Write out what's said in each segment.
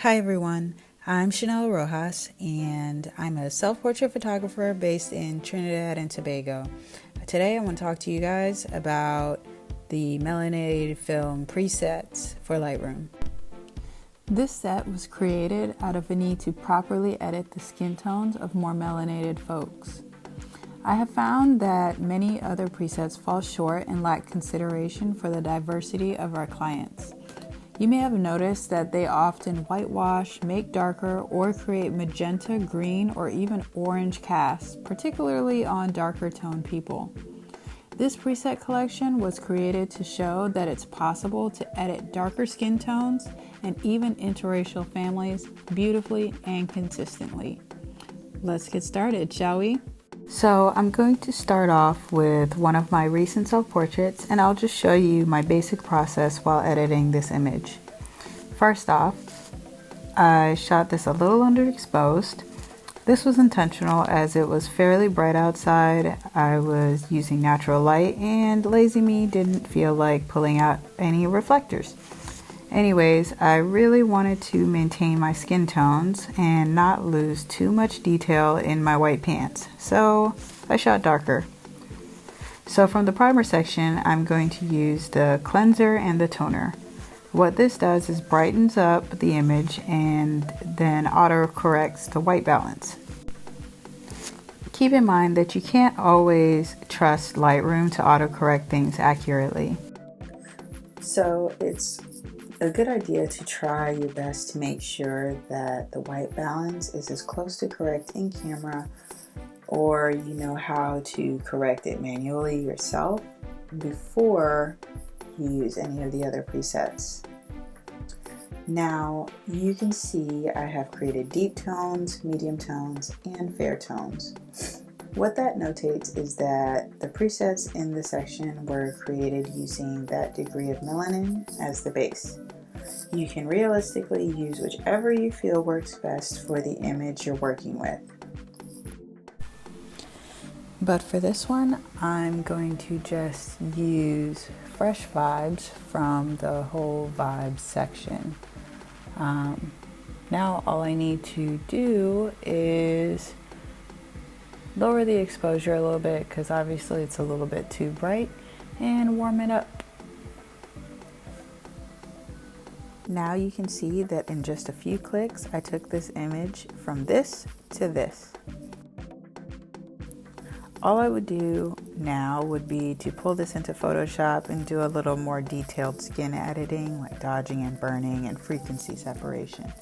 Hi everyone, I'm Chanel Rojas and I'm a self-portrait photographer based in Trinidad and Tobago. Today I want to talk to you guys about the Melanated film presets for Lightroom. This set was created out of a need to properly edit the skin tones of more melanated folks. I have found that many other presets fall short and lack consideration for the diversity of our clients. You may have noticed that they often whitewash, make darker, or create magenta, green, or even orange casts, particularly on darker toned people. This preset collection was created to show that it's possible to edit darker skin tones and even interracial families beautifully and consistently. Let's get started, shall we? So I'm going to start off with one of my recent self-portraits, and I'll just show you my basic process while editing this image. First off, I shot this a little underexposed. This was intentional as it was fairly bright outside. I was using natural light and lazy me didn't feel like pulling out any reflectors. Anyways, I really wanted to maintain my skin tones and not lose too much detail in my white pants, so I shot darker. So from the primer section, I'm going to use the cleanser and the toner. What this does is brightens up the image and then auto-corrects the white balance. Keep in mind that you can't always trust Lightroom to auto-correct things accurately. So it's a good idea to try your best to make sure that the white balance is as close to correct in camera, or you know how to correct it manually yourself before you use any of the other presets. Now you can see I have created deep tones, medium tones, and fair tones. What that notates is that the presets in the section were created using that degree of melanin as the base. You can realistically use whichever you feel works best for the image you're working with. But for this one, I'm going to just use fresh vibes from the whole vibes section. Now all I need to do is lower the exposure a little bit because obviously it's a little bit too bright, and warm it up. Now you can see that in just a few clicks, I took this image from this to this. All I would do now would be to pull this into Photoshop and do a little more detailed skin editing, like dodging and burning and frequency separation.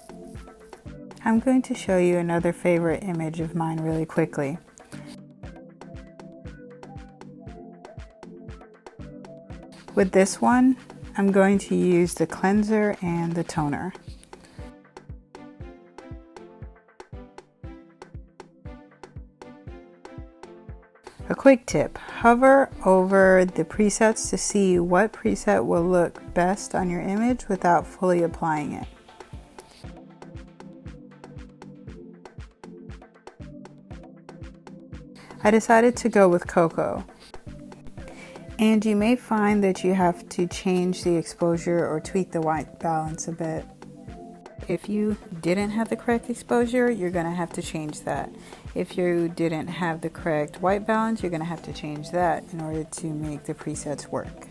I'm going to show you another favorite image of mine really quickly. With this one, I'm going to use the cleanser and the toner. A quick tip, hover over the presets to see what preset will look best on your image without fully applying it. I decided to go with Cocoa. And you may find that you have to change the exposure or tweak the white balance a bit. If you didn't have the correct exposure, you're going to have to change that. If you didn't have the correct white balance, you're going to have to change that in order to make the presets work.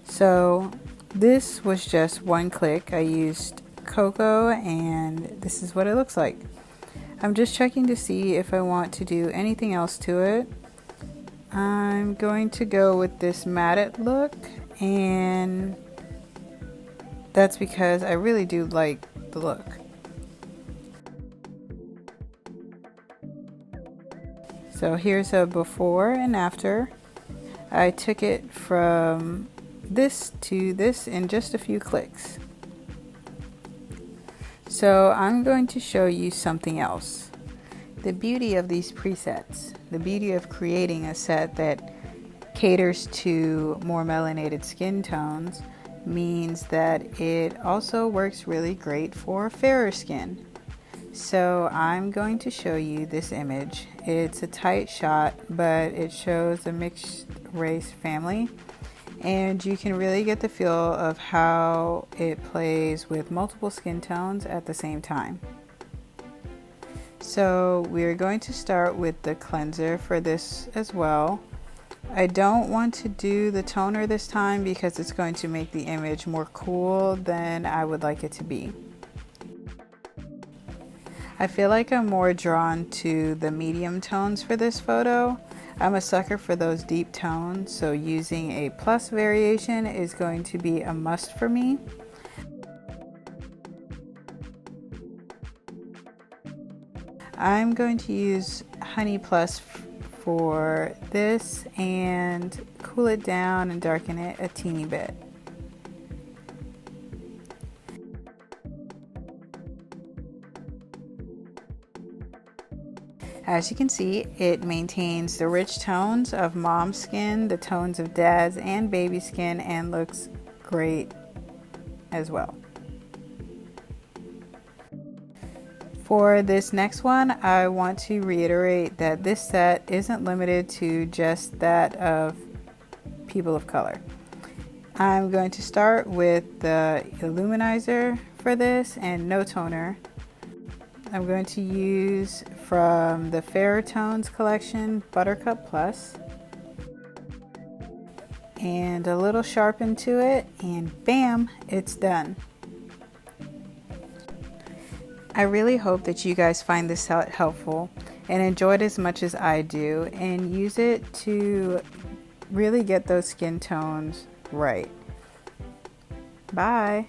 So this was just one click. I used Cocoa and this is what it looks like. I'm just checking to see if I want to do anything else to it. I'm going to go with this matted look, and that's because I really do like the look. So here's a before and after. I took it from this to this in just a few clicks. So I'm going to show you something else. The beauty of these presets, the beauty of creating a set that caters to more melanated skin tones, means that it also works really great for fairer skin. So I'm going to show you this image. It's a tight shot, but it shows a mixed race family. and you can really get the feel of how it plays with multiple skin tones at the same time. So we're going to start with the cleanser for this as well. I don't want to do the toner this time because it's going to make the image more cool than I would like it to be. I feel like I'm more drawn to the medium tones for this photo. I'm a sucker for those deep tones, so using a plus variation is going to be a must for me. I'm going to use Honey Plus for this and cool it down and darken it a teeny bit. As you can see, it maintains the rich tones of mom's skin, the tones of dad's and baby skin, and looks great as well. For this next one, I want to reiterate that this set isn't limited to just that of people of color. I'm going to start with the illuminizer for this and no toner. I'm going to use from the Fairer Tones collection, Buttercup Plus, and a little sharpen to it, and bam, it's done. I really hope that you guys find this helpful and enjoy it as much as I do, and use it to really get those skin tones right. Bye.